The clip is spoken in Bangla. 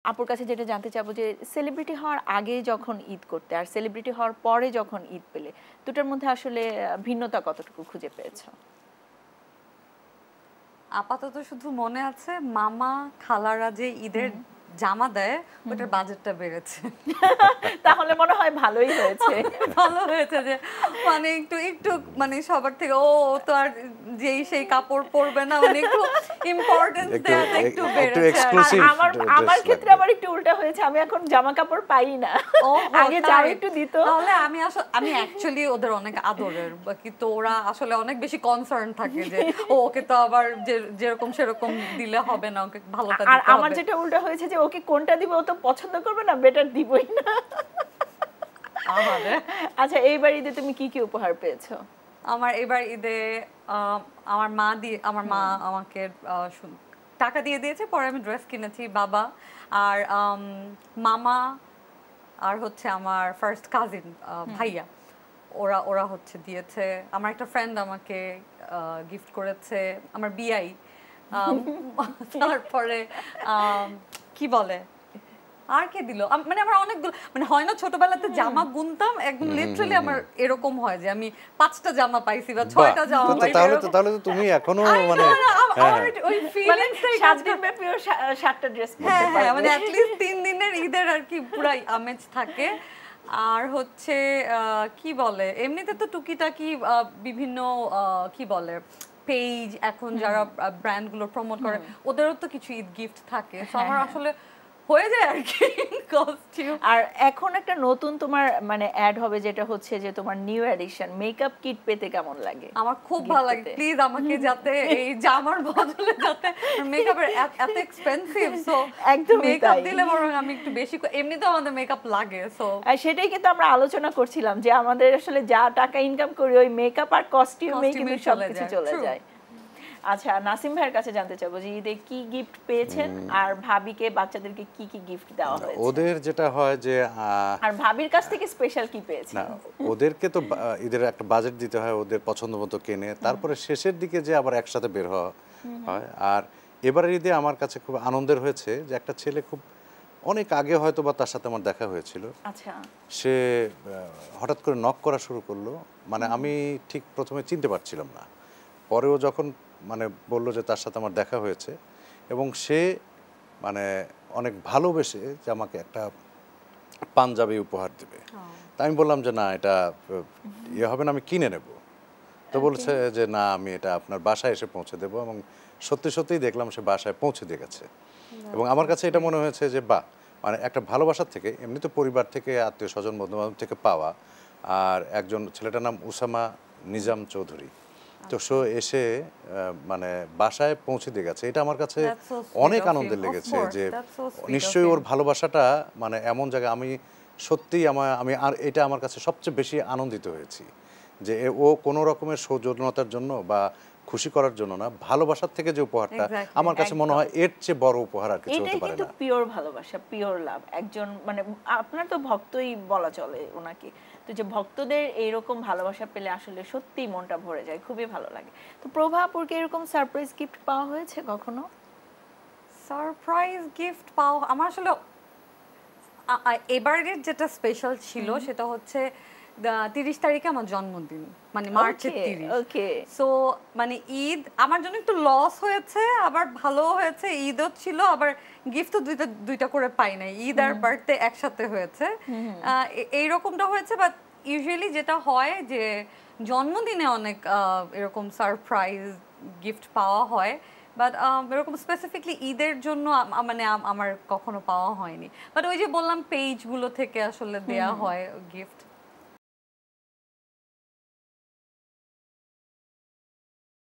আপুর কাছে যেটা জানতে চাবো যে সেলিব্রিটি হওয়ার আগে যখন ঈদ করতে আর সেলিব্রিটি হওয়ার পরে যখন ঈদ পেলে দুটার মধ্যে আসলে ভিন্নতা কতটুকু খুঁজে পেয়েছো? আপাতত শুধু মনে আছে মামা খালারা যে ঈদের জামা দেয় ওটার বাজেটটা বেড়েছে। তাহলে মনে হয় ভালোই হয়েছে। ভালো হয়েছে যে মানে একটু একটু মানে সবার থেকে ও তো আর যেই সেই কাপড় পরবে না, মানে একটু ইম্পর্টেন্স দেওয়াটা একটু বেড়েছে। আমার আমার ক্ষেত্রে আবার একটু উল্টা হয়েছে, আমি এখন জামা কাপড় পাই না। আগে যাও একটু দিত। তাহলে আমি অ্যাকচুয়ালি ওদের অনেক আদরের, কিন্তু ওরা আসলে অনেক বেশি কনসার্ন থাকে যে ওকে তো আবার যেরকম সেরকম দিলে হবে না, ওকে ভালোটা দিতে হবে। আর আমার যেটা উল্টা হয়েছে যে ওকে কোনটা দিব ও তো পছন্দ করবে না, বেটার দিবই না। আচ্ছা, এইবার ঈদে তুমি কি কি উপহার পেয়েছো? আমার এবার ঈদে আমার মা আমাকে টাকা দিয়ে দিয়েছে, পরে আমি ড্রেস কিনেছি। বাবা আর মামা আর হচ্ছে আমার ফার্স্ট কাজিন ভাইয়া, ওরা ওরা হচ্ছে দিয়েছে। আমার একটা ফ্রেন্ড আমাকে গিফট করেছে, আমার বিআই। তারপরে কি বলে আর কে দিল, মানে আমার অনেকগুলো, মানে হয় না ছোটবেলাতে জামা গুনতাম একদম লিটারালি, আমার এরকম হয় যে আমি 5টা জামা পাইছি বা 6টা জামা পাইছি। তাহলে তো তুমি এখনো মানে ওই ফিলিংসটাই সাত দিন ব্যাপী 7টা ড্রেস পরতে পারবে। হ্যাঁ, মানে অ্যাট লিস্ট 3 দিনের ঈদের আর কি পুরাই আমেজ থাকে। আর হচ্ছে কি বলে, এমনিতে তো টুকিটাকি বিভিন্ন কি বলে পেজ এখন যারা ব্র্যান্ডগুলো প্রমোট করে ওদেরও তো কিছু ঈদ গিফট থাকে, সো আমার আসলে হয়ে যায় আর কি কস্টিউম। আর এখন একটা নতুন তোমার মানে অ্যাড হবে, যেটা হচ্ছে যে তোমার নিউ এডিশন মেকআপ কিট পেতে কেমন লাগে? আমার খুব ভালো লাগে। প্লিজ আমাকে যাতে এই জামার বদলে যাতে মেকআপের এত এক্সপেন্সিভ, সো একদম মেকআপ দিলে বরং আমি একটু বেশি, এমনিতে আমাদের মেকআপ লাগে, সো সেটাই কিন্তু আমরা আলোচনা করছিলাম যে আমাদের আসলে যা টাকা ইনকাম করি ওই মেকআপ আর কস্টিউমেই কিন্তু সবকিছু চলে যায়। আচ্ছা, নাসিম ভাইয়ের কাছে জানতে চাবো যে ঈদে কি গিফট পেয়েছেন আর ভাবিকে বাচ্চাদেরকে কি কি গিফট দেওয়া হয়েছে? ওদের যেটা হয় যে আর ভাবির কাছ থেকে স্পেশাল কি পেয়েছেন? না, ওদেরকে তো ঈদের একটা বাজেট দিতে হয়, ওদের পছন্দ মতো কেনে, তারপরে শেষের দিকে যে আবার একসাথে বের হওয়া হয়। আর এবারের ঈদে আমার কাছে খুব আনন্দের হয়েছে যে একটা ছেলে খুব অনেক আগে হয়তো বা তার সাথে আমার দেখা হয়েছিল। আচ্ছা, সে হঠাৎ করে নক করা শুরু করলো, মানে আমি ঠিক প্রথমে চিনতে পারছিলাম না, পরেও যখন মানে বললো যে তার সাথে আমার দেখা হয়েছে এবং সে মানে অনেক ভালোবেসে যে আমাকে একটা পাঞ্জাবি উপহার দেবে। তাই আমি বললাম যে না, এটা ইয়ে হবে না, আমি কিনে নেব। তো বলছে যে না, আমি এটা আপনার বাসায় এসে পৌঁছে দেবো, এবং সত্যি সত্যিই দেখলাম সে বাসায় পৌঁছে দিয়ে গেছে। এবং আমার কাছে এটা মনে হয়েছে যে বাহ, মানে একটা ভালোবাসার থেকে, এমনি তো পরিবার থেকে, আত্মীয় স্বজন, বন্ধুবান্ধব থেকে পাওয়া, আর একজন ছেলেটার নাম উসামা নিজাম চৌধুরী, তো সে এসে মানে বাসায় পৌঁছে দিয়ে গেছে। এটা আমার কাছে অনেক আনন্দের লেগেছে যে নিশ্চয়ই ওর ভালোবাসাটা মানে এমন জায়গায়, আমি সত্যিই আমি আর এটা আমার কাছে সবচেয়ে বেশি আনন্দিত হয়েছি যে ও কোনো রকমের সৌজন্যতার জন্য বা খুশি করার জন্য না, ভালোবাসার থেকে যে উপহারটা, আমার কাছে মনে হয় এর চেয়ে বড় উপহার আর কিছু হতে পারে না। এটাই কিন্তু পিওর ভালোবাসা, পিওর লাভ। একজন মানে আপনার তো ভক্তই বলা চলে ওনাকে, তো যে ভক্তদের এইরকম ভালোবাসা পেলে আসলে সত্যিই মনটা ভরে যায়, খুবই ভালো লাগে। তো প্রভা আপুকে এরকম সারপ্রাইজ গিফট পাওয়া হয়েছে কখনো? সারপ্রাইজ গিফট পাওয়া আমার আসলে এবারের যেটা স্পেশাল ছিল সেটা হচ্ছে 30 তারিখে আমার জন্মদিন, মানে মার্চের 30। ওকে, সো মানে ঈদ আমার জন্য একটু লস হয়েছে, আবার ভালো হয়েছে। ঈদও ছিল, আবার গিফট তো দুইটা করে পাই নাই, ঈদ আর বার্থডে একসাথে হয়েছে। এইরকমটা হয়েছে। বাট ইউজুয়ালি যেটা হয় যে জন্মদিনে অনেক এরকম সারপ্রাইজ গিফট পাওয়া হয়, বাট এরকম স্পেসিফিকলি ঈদের জন্য মানে আমার কখনো পাওয়া হয়নি। বাট ওই যে বললাম পেজগুলো থেকে আসলে দেয়া হয় গিফট।